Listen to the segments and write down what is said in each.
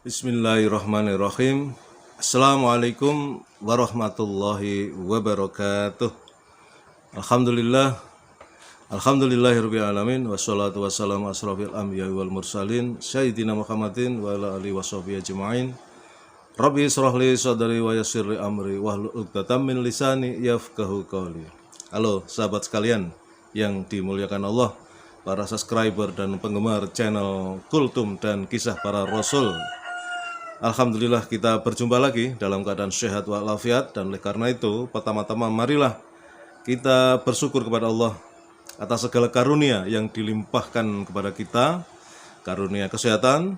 Bismillahirrahmanirrahim. Assalamualaikum warahmatullahi wabarakatuh. Alhamdulillahirabbil alamin wassalatu wassalamu asrofil anbiya'i wal mursalin sayyidina Muhammadin wa ala alihi washabbihi ajmain. Rabbi israh li sadri wa yassir li amri wahlul 'uqdatam min lisani yafqahu qawli. Halo sahabat sekalian yang dimuliakan Allah, para subscriber dan penggemar channel Kultum dan Kisah Para Rasul. Alhamdulillah kita berjumpa lagi dalam keadaan sehat walafiat, dan oleh karena itu pertama-tama marilah kita bersyukur kepada Allah atas segala karunia yang dilimpahkan kepada kita, karunia kesehatan,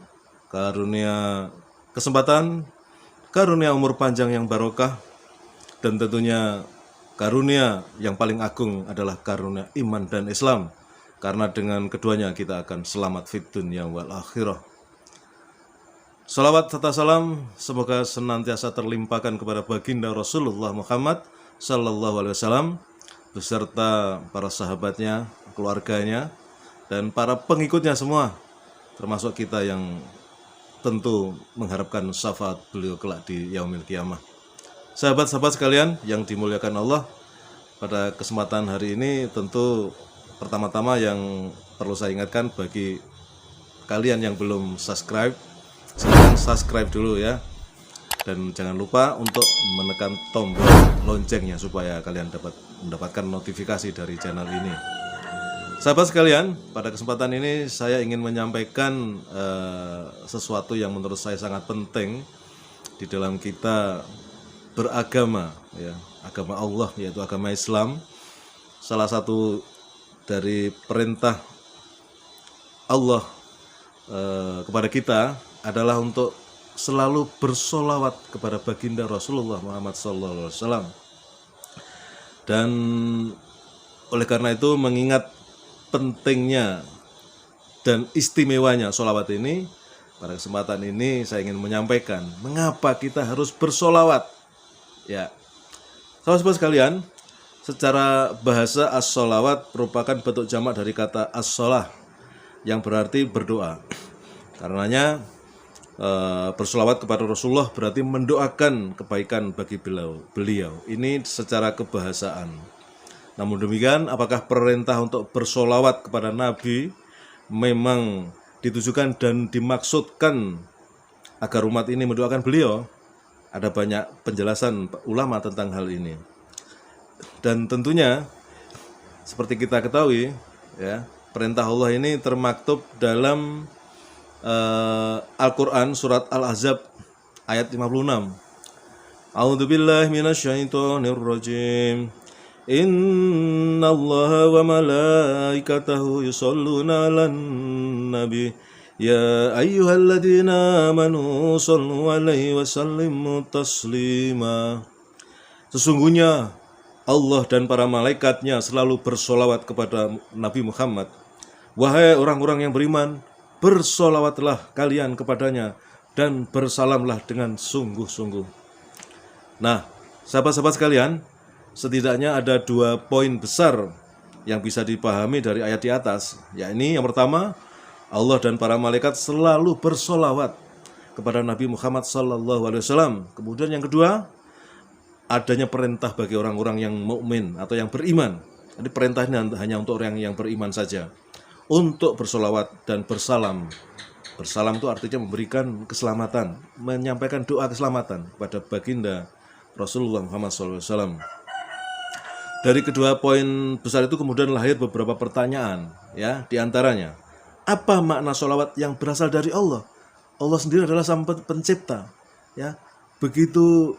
karunia kesempatan, karunia umur panjang yang barokah, dan tentunya karunia yang paling agung adalah karunia iman dan Islam, karena dengan keduanya kita akan selamat fid dunya wal akhirah. Salawat serta salam semoga senantiasa terlimpahkan kepada baginda Rasulullah Muhammad Sallallahu Alaihi Wasallam beserta para sahabatnya, keluarganya, dan para pengikutnya semua, termasuk kita yang tentu mengharapkan syafaat beliau kelak di yaumil qiyamah. Sahabat-sahabat sekalian yang dimuliakan Allah, pada kesempatan hari ini tentu pertama-tama yang perlu saya ingatkan bagi kalian yang belum subscribe, silahkan subscribe dulu ya, dan jangan lupa untuk menekan tombol loncengnya supaya kalian dapat mendapatkan notifikasi dari channel ini. Sahabat sekalian, pada kesempatan ini saya ingin menyampaikan sesuatu yang menurut saya sangat penting di dalam kita beragama ya, agama Allah yaitu agama Islam. Salah satu dari perintah Allah kepada kita adalah untuk selalu bersolawat kepada baginda Rasulullah Muhammad SAW. Dan oleh karena itu, mengingat pentingnya dan istimewanya solawat ini, pada kesempatan ini saya ingin menyampaikan mengapa kita harus bersolawat. Ya, sahabat-sahabat sekalian, secara bahasa as-solawat merupakan bentuk jamak dari kata as-solah yang berarti berdoa. Karenanya bersolawat kepada Rasulullah berarti mendoakan kebaikan bagi beliau. Ini secara kebahasaan. Namun demikian, apakah perintah untuk bersolawat kepada Nabi memang ditujukan dan dimaksudkan agar umat ini mendoakan beliau? Ada banyak penjelasan ulama tentang hal ini. Dan tentunya seperti kita ketahui ya, perintah Allah ini termaktub dalam Al-Quran surat Al-Ahzab ayat 56. A'udzubillahi minasyaitonirrajim. Innallaha wa malaikatahu yusholluna 'alan nabi ya ayyuhalladzina amanu shallu 'alaihi wa sallimu taslima. Sesungguhnya Allah dan para malaikatnya selalu bersolawat kepada Nabi Muhammad. Wahai orang-orang yang beriman, bersolawatlah kalian kepadanya dan bersalamlah dengan sungguh-sungguh. Nah, sahabat-sahabat sekalian, setidaknya ada 2 poin besar yang bisa dipahami dari ayat di atas. Yakni yang pertama, Allah dan para malaikat selalu bersolawat kepada Nabi Muhammad SAW. Kemudian yang kedua, adanya perintah bagi orang-orang yang mukmin atau yang beriman. Jadi perintahnya hanya untuk orang yang beriman saja untuk bersolawat dan bersalam. Bersalam itu artinya memberikan keselamatan, menyampaikan doa keselamatan kepada baginda Rasulullah Muhammad SAW. Dari kedua poin besar itu kemudian lahir beberapa pertanyaan ya, diantaranya, apa makna solawat yang berasal dari Allah? Allah sendiri adalah sang pencipta ya. Begitu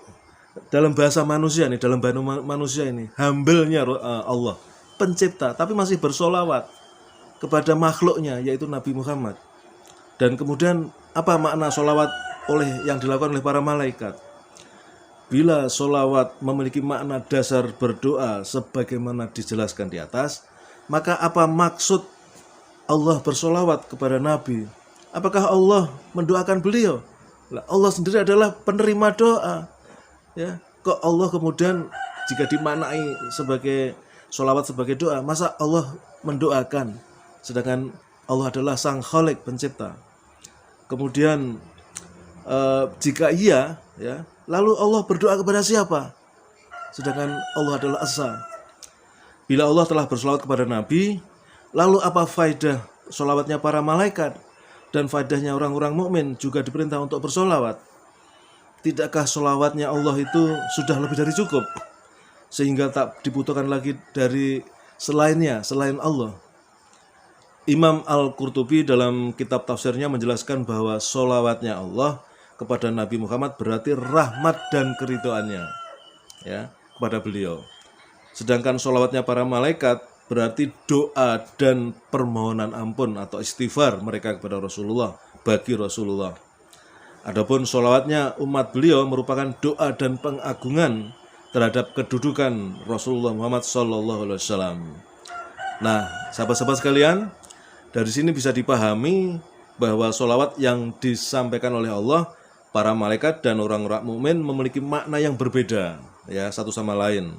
dalam bahasa manusia nih, dalam bahasa manusia ini, humble-nya Allah pencipta, tapi masih bersolawat kepada makhluknya yaitu Nabi Muhammad. Dan kemudian apa makna solawat yang dilakukan oleh para malaikat? Bila solawat memiliki makna dasar berdoa sebagaimana dijelaskan di atas, maka apa maksud Allah bersolawat kepada Nabi? Apakah Allah mendoakan beliau? Allah sendiri adalah penerima doa. Ya, kok Allah kemudian jika dimaknai sebagai sholawat sebagai doa? Masa Allah mendoakan, sedangkan Allah adalah Sang Khalik, pencipta. Kemudian jika iya, ya, lalu Allah berdoa kepada siapa? Sedangkan Allah adalah Esa. Bila Allah telah bersolawat kepada Nabi, lalu apa faedah solawatnya para malaikat dan faedahnya orang-orang mukmin juga diperintah untuk bersolawat? Tidakkah solawatnya Allah itu sudah lebih dari cukup, sehingga tak dibutuhkan lagi dari selainnya, selain Allah? Imam Al-Qurtubi dalam kitab tafsirnya menjelaskan bahwa solawatnya Allah kepada Nabi Muhammad berarti rahmat dan keridhoannya, ya, kepada beliau. Sedangkan solawatnya para malaikat berarti doa dan permohonan ampun atau istighfar mereka kepada Rasulullah, bagi Rasulullah. Adapun solawatnya umat beliau merupakan doa dan pengagungan terhadap kedudukan Rasulullah Muhammad SAW. Nah, sahabat-sahabat sekalian, dari sini bisa dipahami bahwa solawat yang disampaikan oleh Allah, para malaikat dan orang-orang mukmin memiliki makna yang berbeda, ya, satu sama lain.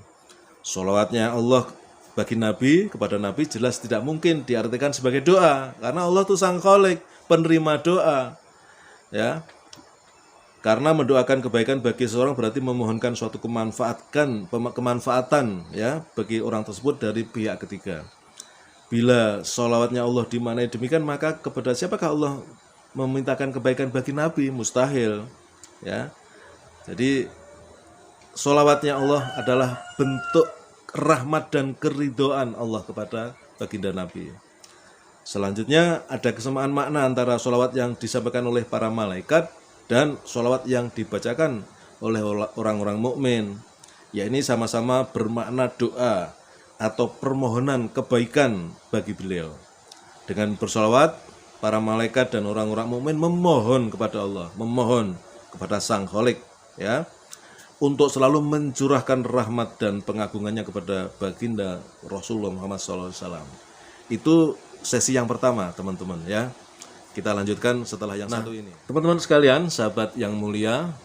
Solawatnya Allah bagi Nabi, kepada Nabi jelas tidak mungkin diartikan sebagai doa, karena Allah itu Sang Khalik, penerima doa, ya. Karena mendoakan kebaikan bagi seseorang berarti memohonkan suatu kemanfaatan, ya, bagi orang tersebut dari pihak ketiga. Bila sholawatnya Allah dimaknai demikian, maka kepada siapakah Allah memintakan kebaikan bagi Nabi? Mustahil, ya. Jadi sholawatnya Allah adalah bentuk rahmat dan keridhaan Allah kepada baginda Nabi. Selanjutnya ada kesamaan makna antara sholawat yang disampaikan oleh para malaikat dan sholawat yang dibacakan oleh orang-orang mukmin. Ya, ini sama-sama bermakna doa atau permohonan kebaikan bagi beliau. Dengan bersolawat, para malaikat dan orang-orang mukmin memohon kepada Allah, memohon kepada Sang Khalik, ya, untuk selalu mencurahkan rahmat dan pengagungannya kepada baginda Rasulullah Muhammad SAW. Itu sesi yang pertama, teman-teman, ya. Kita lanjutkan setelah yang satu ini. Teman-teman sekalian, sahabat yang mulia,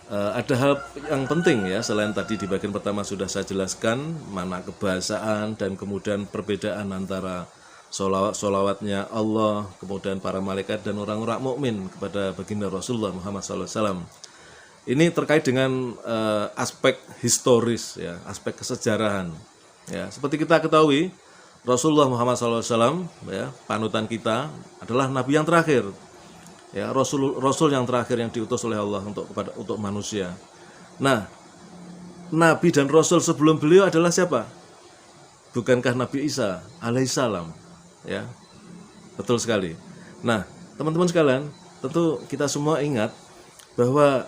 ada hal yang penting, ya, selain tadi di bagian pertama sudah saya jelaskan mana kebahasaan dan kemudian perbedaan antara sholawatnya Allah, kemudian para malaikat dan orang-orang mukmin kepada baginda Rasulullah Muhammad SAW. Ini terkait dengan aspek historis, ya, aspek kesejarahan, ya. Seperti kita ketahui, Rasulullah Muhammad SAW, ya, panutan kita, adalah Nabi yang terakhir, ya, Rasul yang terakhir yang diutus oleh Allah untuk manusia. Nah, Nabi dan Rasul sebelum beliau adalah siapa? Bukankah Nabi Isa alaihissalam, ya? Betul sekali. Nah, teman-teman sekalian, tentu kita semua ingat bahwa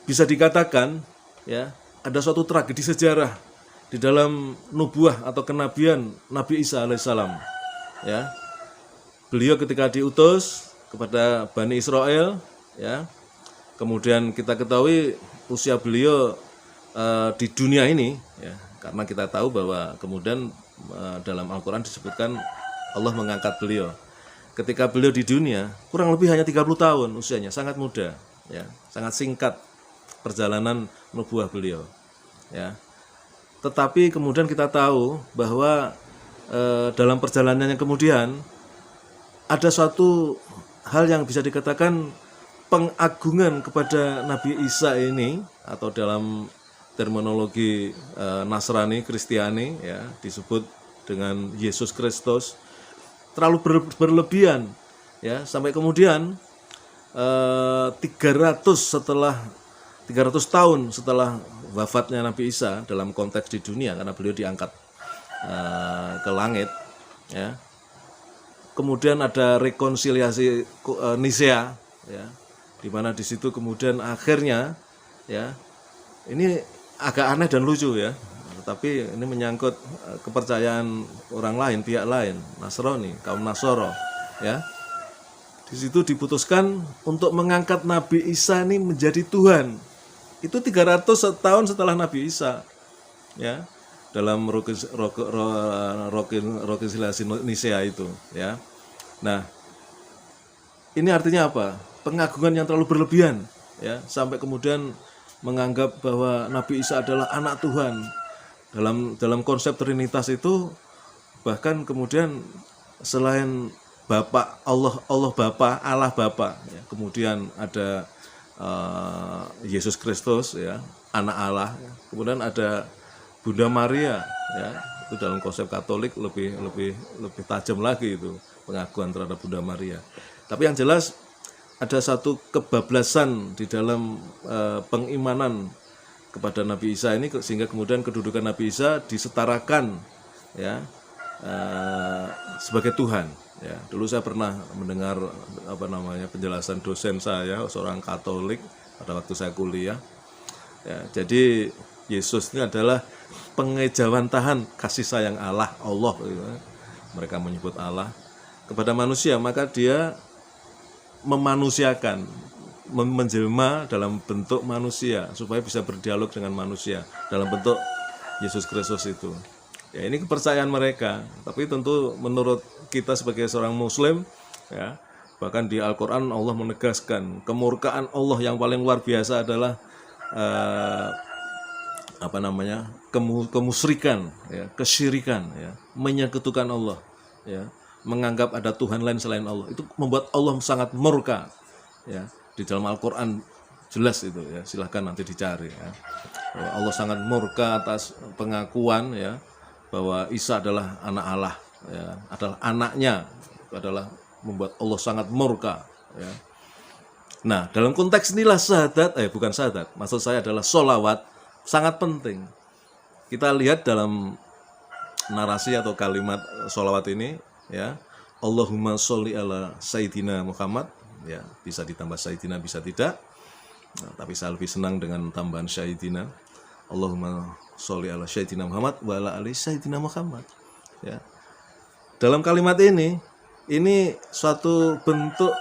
bisa dikatakan, ya, ada suatu tragedi sejarah di dalam nubuah atau kenabian Nabi Isa alaihissalam, ya. Beliau ketika diutus kepada Bani Israel, ya, kemudian kita ketahui usia beliau di dunia ini, ya, karena kita tahu bahwa kemudian dalam Al-Quran disebutkan Allah mengangkat beliau ketika beliau di dunia kurang lebih hanya 30 tahun usianya, sangat muda, ya, sangat singkat perjalanan nubuah beliau, ya. Tetapi kemudian kita tahu bahwa dalam perjalanannya kemudian ada suatu hal yang bisa dikatakan pengagungan kepada Nabi Isa ini, atau dalam terminologi Nasrani, Kristiani, ya, disebut dengan Yesus Kristus, terlalu berlebihan, ya, sampai kemudian 300 tahun setelah wafatnya Nabi Isa dalam konteks di dunia, karena beliau diangkat ke langit, ya. Kemudian ada rekonsiliasi Nisea, ya, di mana di situ kemudian akhirnya, ya, ini agak aneh dan lucu, ya, tetapi ini menyangkut kepercayaan orang lain, pihak lain, Nasrani, kaum Nasoro, ya. Di situ diputuskan untuk mengangkat Nabi Isa ini menjadi Tuhan. Itu 300 tahun setelah Nabi Isa, ya, dalam rekonsiliasi Nisea itu, ya. Nah, ini artinya apa? Pengagungan yang terlalu berlebihan, ya, sampai kemudian menganggap bahwa Nabi Isa adalah anak Tuhan, dalam konsep Trinitas itu bahkan kemudian selain Bapa Allah Bapa, Allah Bapa, ya, kemudian ada Yesus Kristus, ya, anak Allah, ya. Kemudian ada Bunda Maria, ya, itu dalam konsep Katolik lebih tajam lagi itu pengakuan terhadap Bunda Maria. Tapi yang jelas ada satu kebablasan di dalam pengimanan kepada Nabi Isa ini, sehingga kemudian kedudukan Nabi Isa disetarakan, ya, sebagai Tuhan. Ya, dulu saya pernah mendengar penjelasan dosen saya, seorang Katolik, pada waktu saya kuliah. Ya, jadi Yesus ini adalah pengejawantahan kasih sayang Allah, gitu. Mereka menyebut Allah kepada manusia, maka dia memanusiakan, menjelma dalam bentuk manusia supaya bisa berdialog dengan manusia dalam bentuk Yesus Kristus itu. Ya, ini kepercayaan mereka, tapi tentu menurut kita sebagai seorang Muslim, ya, bahkan di Al-Quran Allah menegaskan kemurkaan Allah yang paling luar biasa adalah kemusyrikan, ya, kesyirikan, ya, menyekutukan Allah, ya, menganggap ada Tuhan lain selain Allah. Itu membuat Allah sangat murka, ya. Di dalam Al-Quran jelas itu, ya, silahkan nanti dicari, ya. Allah sangat murka atas pengakuan, ya, bahwa Isa adalah anak Allah, ya, adalah anaknya, adalah membuat Allah sangat murka, ya. Nah, dalam konteks inilah bukan syahadat, maksud saya adalah sholawat sangat penting. Kita lihat dalam narasi atau kalimat sholawat ini, ya, Allahumma sholli ala Sayyidina Muhammad, ya, bisa ditambah Sayyidina, bisa tidak. Nah, tapi saya lebih senang dengan tambahan Sayyidina. Allahumma sholli ala Sayyidina Muhammad wa ala ali Sayyidina Muhammad. Ya. Dalam kalimat ini suatu bentuk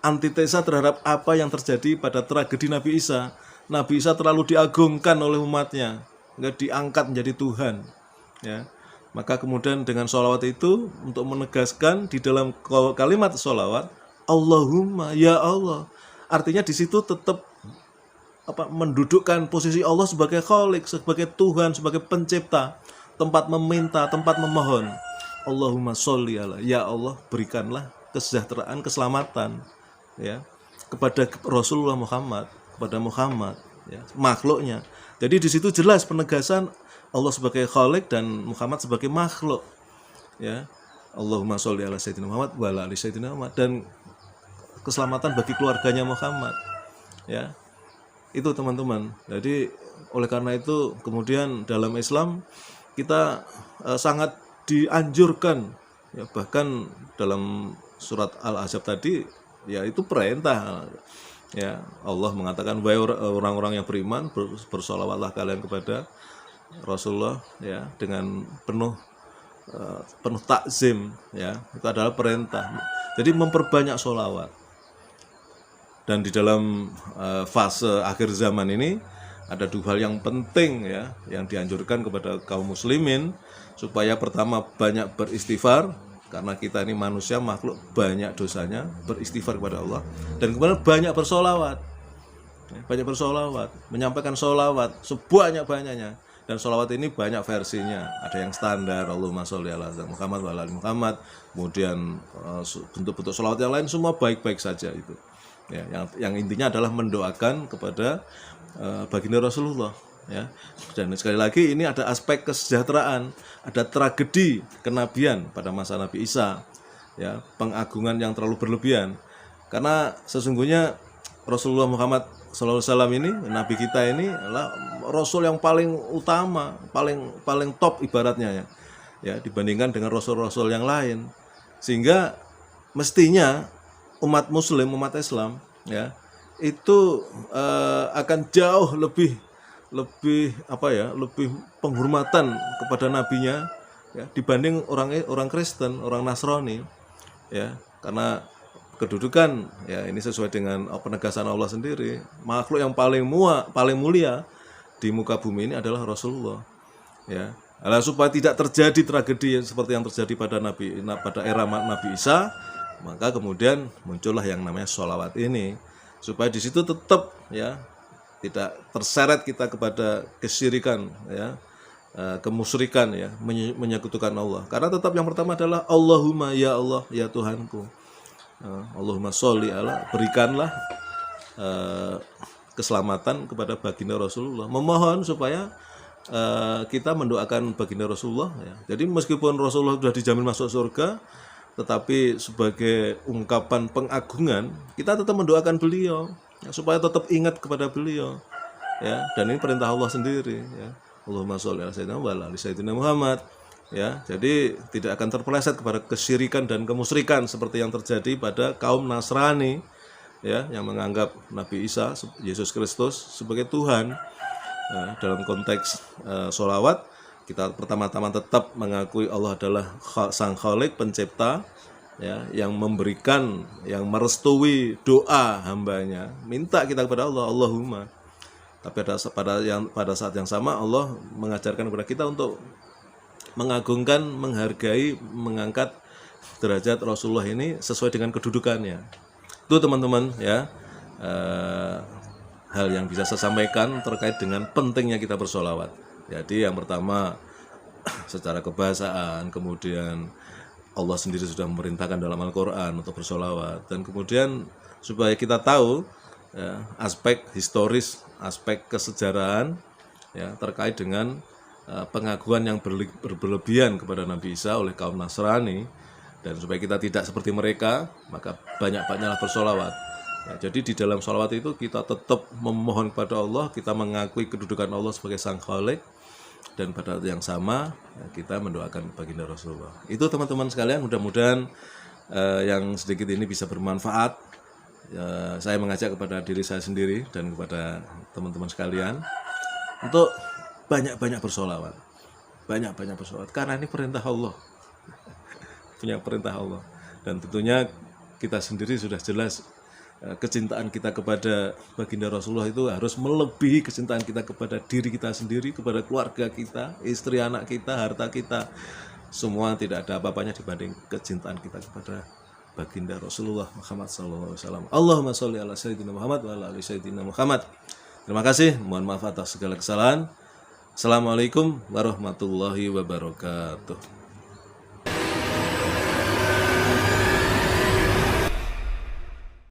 antitesa terhadap apa yang terjadi pada tragedi Nabi Isa. Nabi Isa terlalu diagungkan oleh umatnya, enggak diangkat menjadi Tuhan. Ya. Maka kemudian dengan sholawat itu untuk menegaskan di dalam kalimat sholawat Allahumma, ya Allah, artinya di situ tetap mendudukkan posisi Allah sebagai Khalik, sebagai Tuhan, sebagai pencipta, tempat meminta, tempat memohon. Allahumma sholli ala, ya Allah, berikanlah kesejahteraan, keselamatan, ya, kepada Rasulullah Muhammad, kepada Muhammad, ya, makhluknya. Jadi di situ jelas penegasan Allah sebagai Khalik dan Muhammad sebagai makhluk, ya. Allahumma sholli ala Sayyidina Muhammad wa ala ali Sayyidina Muhammad, dan keselamatan bagi keluarganya Muhammad, ya. Itu teman-teman. Jadi oleh karena itu kemudian dalam Islam kita sangat dianjurkan, ya, bahkan dalam surat Al-Ahzab tadi, ya, itu perintah, ya, Allah mengatakan wahai orang-orang yang beriman, bersolawatlah kalian kepada Rasulullah, ya, dengan penuh takzim, ya, itu adalah perintah. Jadi memperbanyak sholawat. Dan di dalam fase akhir zaman ini ada dua hal yang penting, ya, yang dianjurkan kepada kaum muslimin, supaya pertama banyak beristighfar, karena kita ini manusia makhluk banyak dosanya, beristighfar kepada Allah, dan kemudian banyak bersolawat, menyampaikan solawat sebanyak-banyaknya. Dan solawat ini banyak versinya, ada yang standar Allahumma sholli ala Muhammad wa ala ali Muhammad, kemudian bentuk-bentuk solawat yang lain semua baik-baik saja itu. Ya, yang intinya adalah mendoakan kepada baginda Rasulullah, ya. Dan sekali lagi ini ada aspek kesejahteraan, ada tragedi kenabian pada masa Nabi Isa, ya, pengagungan yang terlalu berlebihan. Karena sesungguhnya Rasulullah Muhammad SAW ini, Nabi kita ini adalah Rasul yang paling utama, paling top ibaratnya, ya, dibandingkan dengan Rasul-Rasul yang lain. Sehingga mestinya umat Muslim, umat Islam, ya, itu akan jauh lebih penghormatan kepada nabinya, ya, dibanding orang Kristen, orang Nasrani, ya, karena kedudukan, ya, ini sesuai dengan penegasan Allah sendiri, makhluk yang paling mulia di muka bumi ini adalah Rasulullah, ya. Nah, supaya tidak terjadi tragedi seperti yang terjadi pada era Nabi Isa, maka kemudian muncullah yang namanya sholawat ini, supaya di situ tetap, ya, tidak terseret kita kepada kesyirikan, ya, kemusyrikan, ya, menyekutukan Allah. Karena tetap yang pertama adalah Allahumma, ya Allah, ya Tuhanku. Allahumma sholli ala, berikanlah keselamatan kepada baginda Rasulullah. Memohon supaya kita mendoakan baginda Rasulullah, ya. Jadi meskipun Rasulullah sudah dijamin masuk surga, tetapi sebagai ungkapan pengagungan kita tetap mendoakan beliau, ya, supaya tetap ingat kepada beliau, ya. Dan ini perintah Allah sendiri, ya. Allahumma sholli ala sayyidina wa ala ali sayyidina Muhammad, ya. Jadi tidak akan terpeleset kepada kesyirikan dan kemusyrikan seperti yang terjadi pada kaum Nasrani, ya, yang menganggap Nabi Isa, Yesus Kristus, sebagai Tuhan. Nah, dalam konteks sholawat, kita pertama-tama tetap mengakui Allah adalah Sang Khalik, pencipta, ya, yang memberikan, yang merestui doa hambanya. Minta kita kepada Allah, Allahumma. Tapi pada saat yang sama Allah mengajarkan kepada kita untuk mengagungkan, menghargai, mengangkat derajat Rasulullah ini sesuai dengan kedudukannya. Itu teman-teman, ya, hal yang bisa saya sampaikan terkait dengan pentingnya kita bersolawat. Jadi yang pertama secara kebahasaan, kemudian Allah sendiri sudah memerintahkan dalam Al-Quran untuk bersolawat, dan kemudian supaya kita tahu, ya, aspek historis, aspek kesejarahan, ya, terkait dengan pengakuan yang berlebihan kepada Nabi Isa oleh kaum Nasrani, dan supaya kita tidak seperti mereka, maka banyak-banyaklah bersolawat. Ya, jadi di dalam sholawat itu kita tetap memohon kepada Allah, kita mengakui kedudukan Allah sebagai Sang Khalik, dan pada yang sama, ya, kita mendoakan baginda Rasulullah. Itu teman-teman sekalian, mudah-mudahan yang sedikit ini bisa bermanfaat. Ya, saya mengajak kepada diri saya sendiri dan kepada teman-teman sekalian untuk banyak-banyak bersolawat, banyak-banyak bersolawat, karena ini perintah Allah, punya perintah Allah. Dan tentunya kita sendiri sudah jelas kecintaan kita kepada baginda Rasulullah itu harus melebihi kecintaan kita kepada diri kita sendiri, kepada keluarga kita, istri anak kita, harta kita. Semua tidak ada apa-apanya dibanding kecintaan kita kepada baginda Rasulullah Muhammad SAW. Allahumma sholli ala sayyidina Muhammad wa ala ali sayyidina Muhammad. Terima kasih, mohon maaf atas segala kesalahan. Assalamualaikum warahmatullahi wabarakatuh.